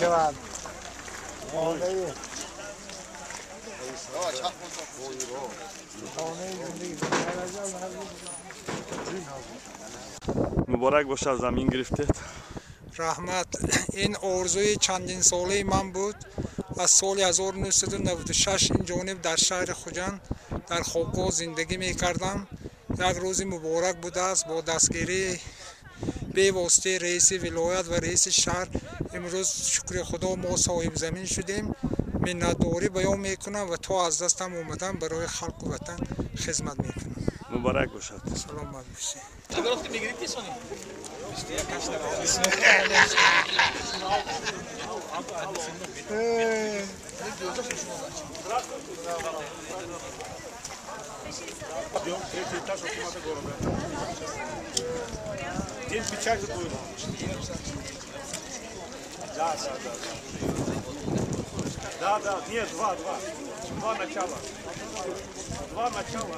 شود مبارک باشه از زمین گرفتید. رحمت. این آرزوی چندین ساله من بود. از سال 1996 این جانب در شهر خوجند در خوابگاه زندگی می کردم. یک روز مبارک بوده است با دستگیری به واسطه رئیس ولایت و رئیس شهر. امروز شکر خدا ما صاحب زمین شدیم. منتداری بیان میکنم و تا از دستم اومدم برای خلق و وطن خدمت میکنم. مبارک باشد. سلامت باشید. Да, нет, два начала. Два начала.